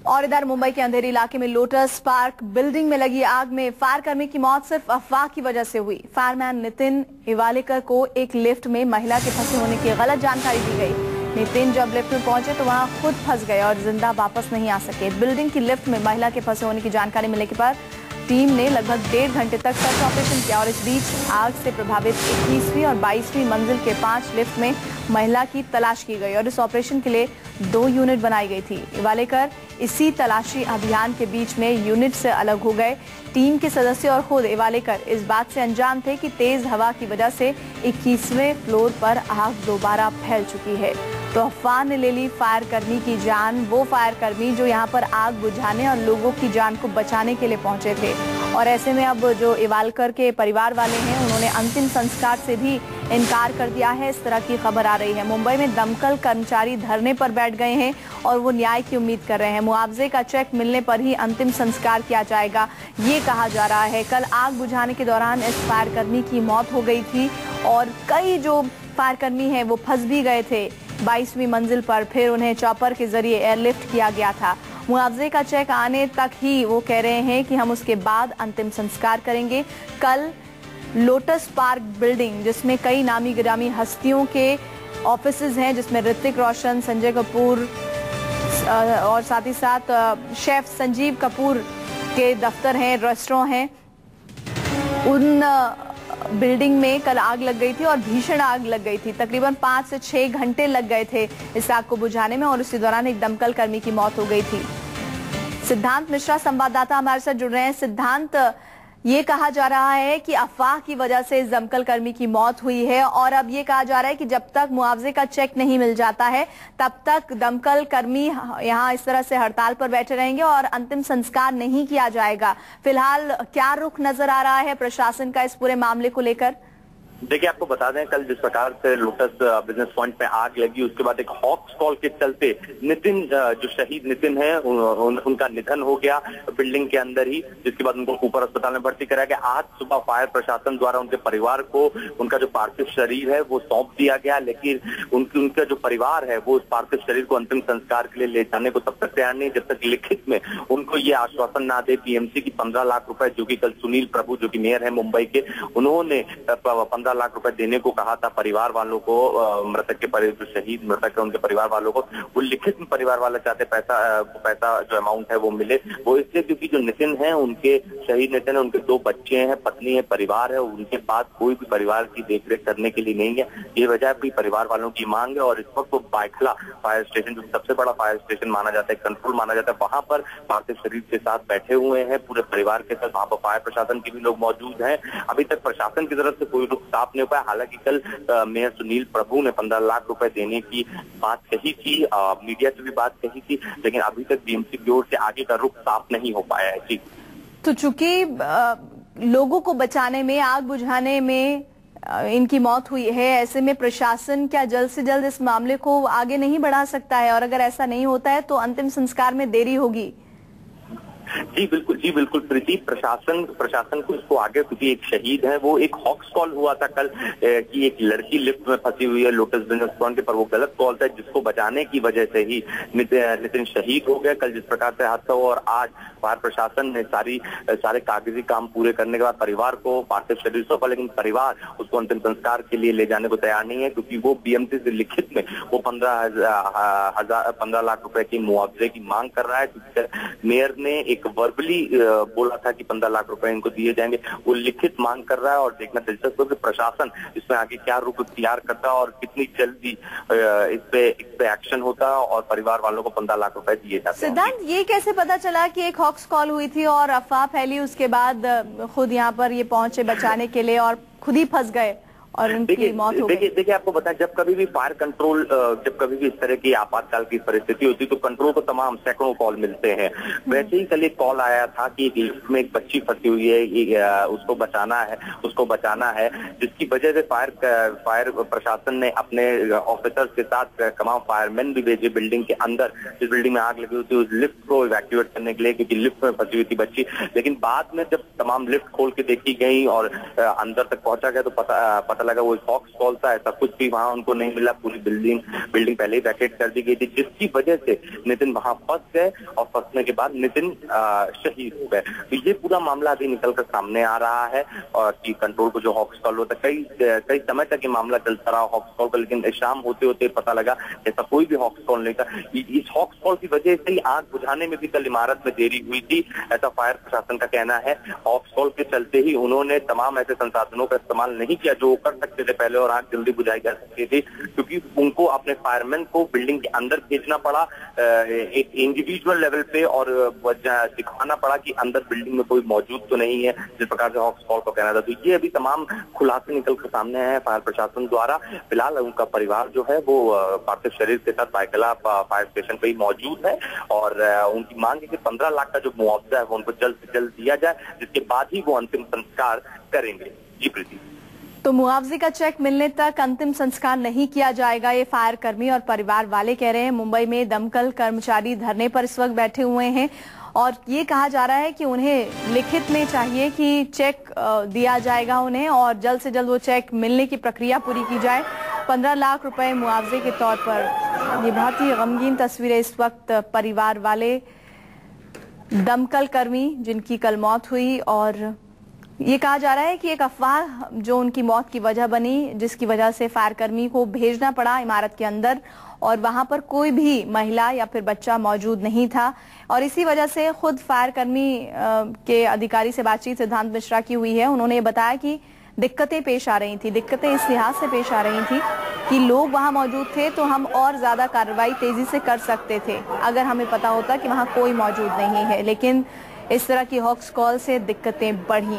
और इधर मुंबई के अंधेरी इलाके में लोटस पार्क बिल्डिंग में लगी आग में फायर कर्मी की मौत सिर्फ अफवाह की वजह से हुई। फायरमैन नितिन इवालेकर को एक लिफ्ट में महिला के फंसे होने की गलत जानकारी दी गई। नितिन जब लिफ्ट में पहुंचे तो वहां खुद फंस गए और जिंदा वापस नहीं आ सके। बिल्डिंग की लिफ्ट में महिला के फंसे होने की जानकारी मिलने के बाद टीम ने लगभग 1.5 घंटे तक सर्च ऑपरेशन किया और इस बीच आग से प्रभावित 21वीं और 22वीं मंजिल के 5 लिफ्ट में महिला की तलाश की गई और इस ऑपरेशन के लिए 2 यूनिट बनाई गई थी। इवालेकर इसी तलाशी अभियान के बीच में यूनिट से अलग हो गए। टीम के सदस्य और खुद इवालेकर इस बात से अनजान थे कि तेज हवा की वजह से 21वें फ्लोर पर आग दोबारा फैल चुकी है। तो अफवाह ने ले ली फायर कर्मी की जान, वो फायर कर्मी जो यहाँ पर आग बुझाने और लोगों की जान को बचाने के लिए पहुंचे थे। और ऐसे में अब जो इवालेकर के परिवार वाले हैं उन्होंने अंतिम संस्कार से भी इनकार कर दिया है। इस तरह की खबर आ रही है। मुंबई में दमकल कर्मचारी धरने पर बैठ गए हैं और वो न्याय की उम्मीद कर रहे हैं। मुआवजे का चेक मिलने पर ही अंतिम संस्कार किया जाएगा, ये कहा जा रहा है। कल आग बुझाने के दौरान इस फायर कर्मी की मौत हो गई थी और कई जो फायर कर्मी हैं वो फंस भी गए थे 22वीं मंजिल पर। फिर उन्हें चॉपर के जरिए एयरलिफ्ट किया गया था। मुआवजे का चेक आने तक ही वो कह रहे हैं कि हम उसके बाद अंतिम संस्कार करेंगे। कल लोटस पार्क बिल्डिंग जिसमें कई नामी गिरामी हस्तियों के ऑफिसेज हैं, जिसमें ऋतिक रोशन, संजय कपूर और साथ ही साथ शेफ संजीव कपूर के दफ्तर हैं, रेस्टोरेंट हैं, उन बिल्डिंग में कल आग लग गई थी और भीषण आग लग गई थी। तकरीबन 5 से 6 घंटे लग गए थे इस आग को बुझाने में और उसी दौरान एक दमकल कर्मी की मौत हो गई थी। सिद्धांत मिश्रा संवाददाता हमारे साथ जुड़ रहे हैं। सिद्धांत, ये कहा जा रहा है कि अफवाह की वजह से इस दमकल कर्मी की मौत हुई है और अब ये कहा जा रहा है कि जब तक मुआवजे का चेक नहीं मिल जाता है तब तक दमकल कर्मी यहाँ इस तरह से हड़ताल पर बैठे रहेंगे और अंतिम संस्कार नहीं किया जाएगा। फिलहाल क्या रुख नजर आ रहा है प्रशासन का इस पूरे मामले को लेकर? देखिए, आपको बता दें कल जिस प्रकार से लोटस बिजनेस पॉइंट पे आग लगी उसके बाद एक हॉक्स कॉल के चलते नितिन, जो शहीद नितिन है, उनका निधन हो गया बिल्डिंग के अंदर ही, जिसके बाद उनको ऊपर अस्पताल में भर्ती कराया गया। आज सुबह फायर प्रशासन द्वारा उनके परिवार को उनका जो पार्थिव शरीर है वो सौंप दिया गया, लेकिन उनका जो परिवार है वो उस पार्थिव शरीर को अंतिम संस्कार के लिए ले जाने को तब तक तैयार नहीं जब तक लिखित में उनको ये आश्वासन ना दे पीएमसी की 15 लाख रुपए, जो कि कल सुनील प्रभु जो कि मेयर है मुंबई के, उन्होंने 15 लाख रुपए देने को कहा था परिवार वालों को, मृतक के शहीद मृतक है उनके परिवार वालों को। वो लिखित में परिवार वाले चाहते पैसा जो अमाउंट है वो मिले। वो इसलिए क्योंकि जो नितिन है, उनके शहीद नितिन है, उनके 2 बच्चे हैं, पत्नी है, परिवार है, उनके पास कोई भी परिवार की देखरेख करने के लिए नहीं है। ये वजह भी परिवार वालों की मांग है और इस वक्त वो बाइखला फायर स्टेशन, जो सबसे बड़ा फायर स्टेशन माना जाता है, कंट्रोल माना जाता है, वहां पर पार्थिव शरीर के साथ बैठे हुए हैं पूरे परिवार के साथ। वहां पर फायर प्रशासन के भी लोग मौजूद हैं। अभी तक प्रशासन की तरफ से कोई रुख साफ नहीं हो पाया। हालांकि कल मेयर सुनील प्रभु ने 15 लाख रुपए देने की बात कही थी, मीडिया से भी बात कही थी, लेकिन अभी तक बीएमसी की ओर से आगे का रुख साफ नहीं हो पाया है। जी, तो चूंकि लोगों को बचाने में, आग बुझाने में इनकी मौत हुई है, ऐसे में प्रशासन क्या जल्द से जल्द इस मामले को आगे नहीं बढ़ा सकता है? और अगर ऐसा नहीं होता है तो अंतिम संस्कार में देरी होगी। जी बिल्कुल प्रीति, प्रशासन को इसको आगे, क्योंकि एक शहीद है, वो एक हॉक्स कॉल हुआ था कल कि एक लड़की लिफ्ट में फंसी हुई है लोटस बिजनेस पॉइंट पर, वो गलत कॉल था जिसको बचाने की वजह से ही नितिन शहीद हो गया कल जिस प्रकार से हादसा हुआ। और आज फायर प्रशासन ने सारे कागजी काम पूरे करने के बाद परिवार को पार्थिव शरीर सौंपा, लेकिन परिवार उसको अंतिम संस्कार के लिए ले जाने को तैयार नहीं है, क्योंकि वो बीएमसी से लिखित में वो 15 लाख रुपए की मुआवजे की मांग कर रहा है। क्योंकि मेयर ने एक वर्बली बोला था कि 15 लाख रुपए इनको दिए जाएंगे, वो लिखित मांग कर रहा है। और देखना दिलचस्प है कि प्रशासन इसमें आगे क्या रुख इख्तियार करता है और कितनी जल्दी इस पे एक्शन होता है और परिवार वालों को 15 लाख रुपए दिए जाते हैं। सिद्धांत, ये कैसे पता चला कि एक हॉक्स कॉल हुई थी और अफवाह फैली, उसके बाद खुद यहाँ पर ये पहुंचे बचाने के लिए और खुद ही फंस गए और उनकी मौत हो गई? देखिए आपको बताएं, जब कभी भी फायर कंट्रोल, जब कभी भी इस तरह की आपातकाल की परिस्थिति होती है तो कंट्रोल को तमाम सैकड़ों कॉल मिलते हैं। वैसे ही कल एक कॉल आया था कि एक लिफ्ट में एक बच्ची फंसी हुई है, उसको बचाना है, जिसकी वजह से फायर प्रशासन ने अपने ऑफिसर्स के साथ तमाम फायरमैन भी भेजे बिल्डिंग के अंदर। जिस बिल्डिंग में आग लगी हुई थी उस लिफ्ट को इवैक्यूएट करने के लिए, क्योंकि लिफ्ट में फंसी हुई थी बच्ची। लेकिन बाद में जब तमाम लिफ्ट खोल के देखी गई और अंदर तक पहुंचा गया तो पता लगा वो हॉक्स कॉल था, ऐसा कुछ भी वहां उनको नहीं मिला। पूरी बिल्डिंग पहले ही वैकेट कर दी गई थी, जिसकी वजह से नितिन वहां फंस गए और फंसने के बाद नितिन शहीद हो गए। तो ये पूरा मामला अभी निकलकर सामने आ रहा है और कि कंट्रोल को जो हॉक्स कॉल होता है, कई समय तक ये मामला चलता रहा हॉक्स कॉल का, लेकिन शाम होते होते पता लगा ऐसा कोई भी हॉक्स कॉल नहीं था। इस हॉक्स कॉल की वजह से ही आग बुझाने में भी कल इमारत में देरी हुई थी, ऐसा फायर प्रशासन का कहना है। हॉक्स कॉल के चलते ही उन्होंने तमाम ऐसे संसाधनों का इस्तेमाल नहीं किया जो कर सकते थे पहले और आग जल्दी बुझाई जा सकती थी, क्योंकि उनको अपने फायरमैन को बिल्डिंग के अंदर भेजना पड़ा एक इंडिविजुअल लेवल पे और दिखाना पड़ा कि अंदर बिल्डिंग में कोई मौजूद तो नहीं है, जिस प्रकार से हॉक्स कॉल को कहना था। तो ये अभी तमाम खुलासे निकल कर सामने आए हैं फायर प्रशासन द्वारा। फिलहाल उनका परिवार जो है वो पार्थिव शरीर के साथ बायकला फायर स्टेशन पे ही मौजूद है और उनकी मांग है कि 15 लाख का जो मुआवजा है वो उनको जल्द से जल्द दिया जाए, जिसके बाद ही वो अंतिम संस्कार करेंगे। जी प्रीति। तो मुआवजे का चेक मिलने तक अंतिम संस्कार नहीं किया जाएगा, ये फायर कर्मी और परिवार वाले कह रहे हैं। मुंबई में दमकल कर्मचारी धरने पर इस वक्त बैठे हुए हैं और ये कहा जा रहा है कि उन्हें लिखित में चाहिए कि चेक दिया जाएगा उन्हें और जल्द से जल्द वो चेक मिलने की प्रक्रिया पूरी की जाए 15 लाख रुपए मुआवजे के तौर पर। ये बहुत ही गमगीन तस्वीरें इस वक्त परिवार वाले, दमकल कर्मी जिनकी कल मौत हुई और ये कहा जा रहा है कि एक अफवाह जो उनकी मौत की वजह बनी, जिसकी वजह से फायर कर्मी को भेजना पड़ा इमारत के अंदर और वहां पर कोई भी महिला या फिर बच्चा मौजूद नहीं था और इसी वजह से खुद फायर कर्मी के अधिकारी से बातचीत सिद्धांत मिश्रा की हुई है। उन्होंने बताया कि दिक्कतें पेश आ रही थी, दिक्कतें इस लिहाज से पेश आ रही थी कि लोग वहां मौजूद थे तो हम और ज्यादा कार्रवाई तेजी से कर सकते थे अगर हमें पता होता कि वहां कोई मौजूद नहीं है, लेकिन इस तरह की हॉक्स कॉल से दिक्कतें बढ़ी।